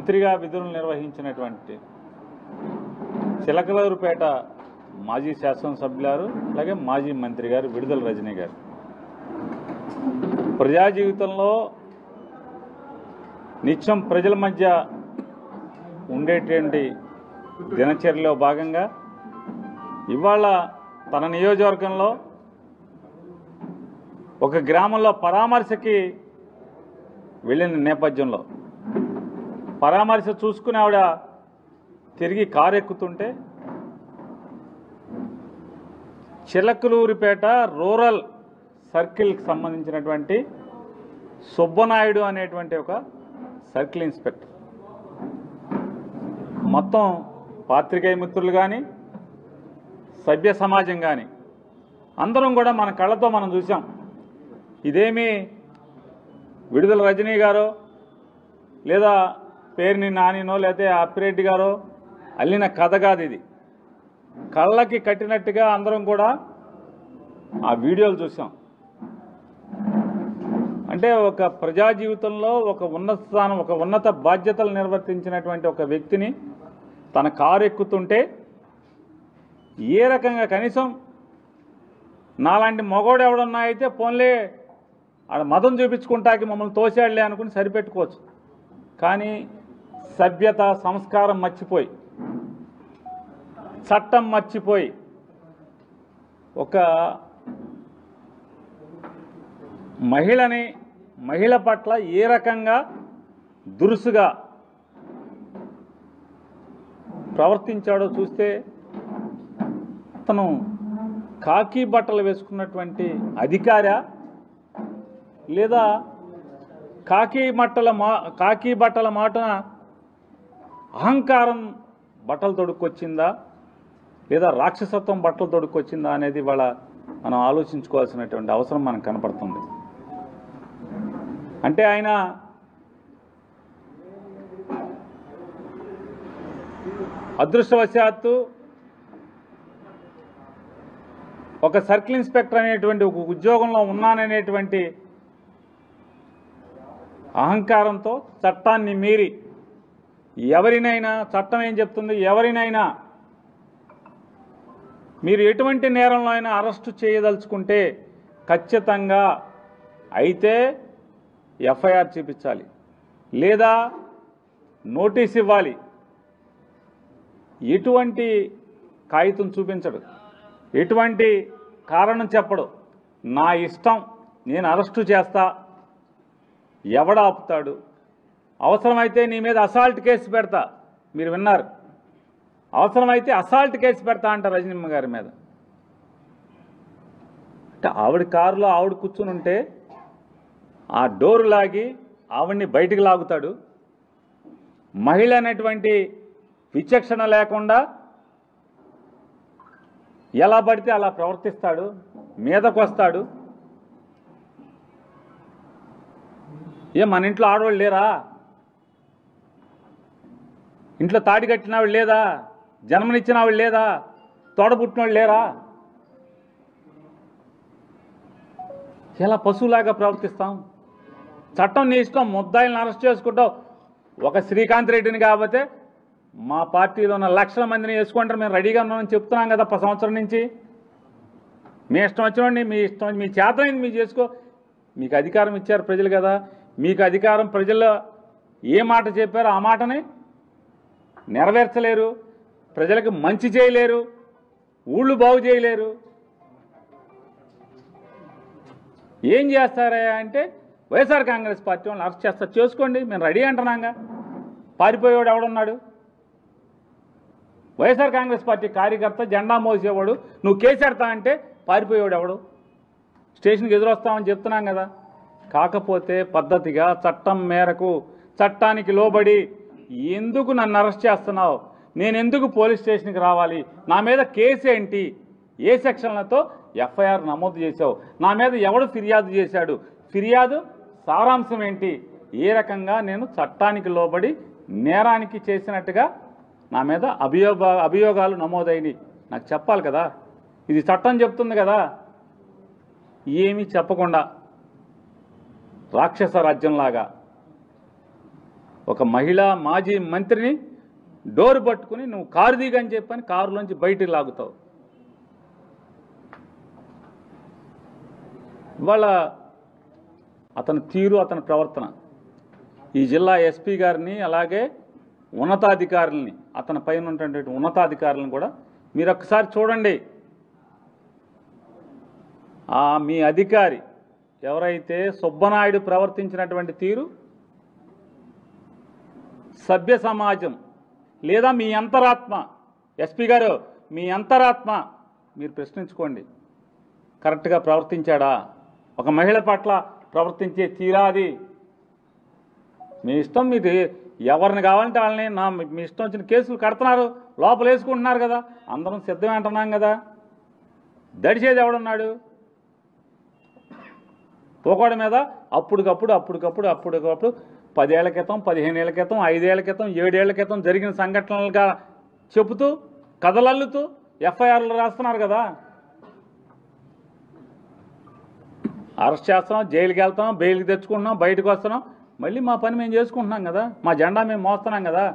మంత్రిగా విధులు నిర్వహించినటువంటి చిలకలూరుపేట మాజీ శాసనసభ్యులు అలాగే మాజీ మంత్రి గారు విడుదల రజనీ గారు ప్రజా జీవితంలో నిత్యం ప్రజల మధ్య ఉండేటువంటి దినచర్యలో భాగంగా ఇవాళ తన నియోజకవర్గంలో ఒక గ్రామంలో పరామర్శకి వెళ్ళిన నేపథ్యంలో పరామర్శ చూసుకుని ఆవిడ తిరిగి కారు ఎక్కుతుంటే చిలకలూరిపేట రూరల్ సర్కిల్కి సంబంధించినటువంటి సుబ్బనాయుడు అనేటువంటి ఒక సర్కిల్ ఇన్స్పెక్టర్ మొత్తం పాత్రికేయ మిత్రులు కానీ సభ్య సమాజం కానీ అందరం కూడా మన కళ్ళతో మనం చూసాం. ఇదేమీ విడుదల రజనీ గారో లేదా పేరుని నానినో లేకపోతే అప్పిరెడ్డి గారో అల్లిన కథ కాదు. ఇది కళ్ళకి కట్టినట్టుగా అందరం కూడా ఆ వీడియోలు చూసాం. అంటే ఒక ప్రజా జీవితంలో ఒక ఉన్నత స్థానం ఒక ఉన్నత బాధ్యతలు నిర్వర్తించినటువంటి ఒక వ్యక్తిని తన కారు ఎక్కుతుంటే ఏ రకంగా కనీసం నాలాంటి మగోడు ఎవడన్నా అయితే పోన్లే ఆడ మదం చూపించుకుంటాకి మమ్మల్ని తోసాడులే అనుకుని సరిపెట్టుకోవచ్చు. కానీ సభ్యత సంస్కారం మర్చిపోయి చట్టం మర్చిపోయి ఒక మహిళ పట్ల ఏ రకంగా దురుసుగా ప్రవర్తించాడో చూస్తే అతను కాకి బట్టలు వేసుకున్నటువంటి అధికారా లేదా కాకి బట్టల మాటన అహంకారం బట్టలు తొడుక్కొచ్చిందా లేదా రాక్షసత్వం బట్టలు తొడుక్కొచ్చిందా అనేది ఇవాళ మనం ఆలోచించుకోవాల్సినటువంటి అవసరం మనకు కనపడుతుంది. అంటే ఆయన అదృష్టవశాత్తు ఒక సర్కిల్ ఇన్స్పెక్టర్ అనేటువంటి ఒక ఉద్యోగంలో ఉన్నాననేటువంటి అహంకారంతో చట్టాన్ని మీరి ఎవరినైనా చట్టం ఏం చెప్తుంది, ఎవరినైనా మీరు ఎటువంటి నేరంలో అయినా అరెస్టు చేయదలుచుకుంటే ఖచ్చితంగా అయితే ఎఫ్ఐఆర్ చూపించాలి లేదా నోటీస్ ఇవ్వాలి. ఎటువంటి కాగితం చూపించడు, ఎటువంటి కారణం చెప్పడు. నా ఇష్టం, నేను అరెస్టు చేస్తా, ఎవడ ఆపుతాడు, అవసరమైతే నీ మీద అసాల్ట్ కేసు పెడతా. మీరు విన్నారు, అవసరమైతే అసాల్ట్ కేసు పెడతా అంట రజనీమ్మ గారి మీద. అంటే ఆవిడ కారులో ఆవిడ కూర్చుని ఉంటే ఆ డోరు లాగి ఆవిడ్ని బయటికి లాగుతాడు. మహిళ అనేటువంటి విచక్షణ లేకుండా ఎలా పడితే అలా ప్రవర్తిస్తాడు, మీదకు వస్తాడు. మన ఇంట్లో ఆడవాళ్ళు లేరా, ఇంట్లో తాడి కట్టిన వాళ్ళు లేదా, జన్మనిచ్చిన వాళ్ళు లేదా, తోడబుట్టిన వాళ్ళు లేరా? ఎలా పశువులాగా ప్రవర్తిస్తాం? చట్టం నీ ఇష్టం, ముద్దాయిలను అరెస్ట్ చేసుకుంటావు. ఒక శ్రీకాంత్ రెడ్డిని కాకపోతే మా పార్టీలో ఉన్న లక్షల మందిని వేసుకుంటారు, మేము రెడీగా ఉన్నామని చెప్తున్నాం కదా సంవత్సరం నుంచి. మీ ఇష్టం వచ్చినండి, మీ ఇష్టం, మీ చేతనైంది మీరు చేసుకో. మీకు అధికారం ఇచ్చారు ప్రజలు కదా, మీకు అధికారం ప్రజల్లో ఏ మాట చెప్పారో ఆ మాటని నెరవేర్చలేరు, ప్రజలకు మంచి చేయలేరు, ఊళ్ళు బాగు చేయలేరు. ఏం చేస్తారా అంటే వైఎస్ఆర్ కాంగ్రెస్ పార్టీ వాళ్ళని అరెస్ట్ చేస్తారు, చేసుకోండి, మేము రెడీ అంటున్నాగా. పారిపోయేవాడు ఎవడున్నాడు? వైఎస్ఆర్ కాంగ్రెస్ పార్టీ కార్యకర్త జెండా మోసేవాడు నువ్వు కేసు పెడతా అంటే పారిపోయేవాడు ఎవడు? స్టేషన్కి ఎదురొస్తామని చెప్తున్నాం కదా. కాకపోతే పద్ధతిగా చట్టం మేరకు చట్టానికి లోబడి ఎందుకు నన్ను అరెస్ట్ చేస్తున్నావు, నేను ఎందుకు పోలీస్ స్టేషన్కి రావాలి, నా మీద కేసు ఏంటి, ఏ సెక్షన్లతో ఎఫ్ఐఆర్ నమోదు చేశావు, నా మీద ఎవడు ఫిర్యాదు చేశాడు, ఫిర్యాదు సారాంశం ఏంటి, ఏ రకంగా నేను చట్టానికి లోబడి నేరానికి చేసినట్టుగా నా మీద అభియోగాలు నమోదైనవి నాకు చెప్పాలి కదా. ఇది చట్టం చెప్తుంది కదా. ఏమీ చెప్పకుండా రాక్షస రాజ్యంలాగా ఒక మహిళా మాజీ మంత్రిని డోరు పట్టుకుని నువ్వు కారు దిగని చెప్పని కారులోంచి బయటికి లాగుతావు. ఇవాళ అతని తీరు, అతని ప్రవర్తన ఈ జిల్లా ఎస్పీ గారిని, అలాగే ఉన్నతాధికారులని, అతని పైన ఉన్నటువంటి ఉన్నతాధికారులను కూడా మీరు ఒక్కసారి చూడండి. మీ అధికారి ఎవరైతే సుబ్బనాయుడు ప్రవర్తించినటువంటి తీరు సభ్య సమాజం లేదా మీ అంతరాత్మ, ఎస్పీ గారు మీ అంతరాత్మ మీరు ప్రశ్నించుకోండి. కరెక్ట్గా ప్రవర్తించాడా? ఒక మహిళ పట్ల ప్రవర్తించే తీరాది మీ ఇష్టం. మీరు ఎవరిని కావాలంటే వాళ్ళని మీ ఇష్టం వచ్చిన కేసులు కడుతున్నారు, లోపల వేసుకుంటున్నారు కదా, అందరం సిద్ధమే అంటున్నాం కదా. దడిచేది ఎవడున్నాడు? పోకోడి మీద అప్పటికప్పుడు 10 ఏళ్ల క్రితం, 15 ఏళ్ల క్రితం, 5 ఏళ్ల క్రితం, 7 ఏళ్ల క్రితం జరిగిన సంఘటనలుగా చెబుతూ కథలల్లుతూ ఎఫ్ఐఆర్లు రాస్తున్నారు కదా. అరెస్ట్ చేస్తున్నాం, జైలుకి వెళ్తాం, బెయిల్కి తెచ్చుకుంటున్నాం, బయటకు వస్తున్నాం, మళ్ళీ మా పని మేము చేసుకుంటున్నాం కదా, మా జెండా మేము మోస్తున్నాం కదా.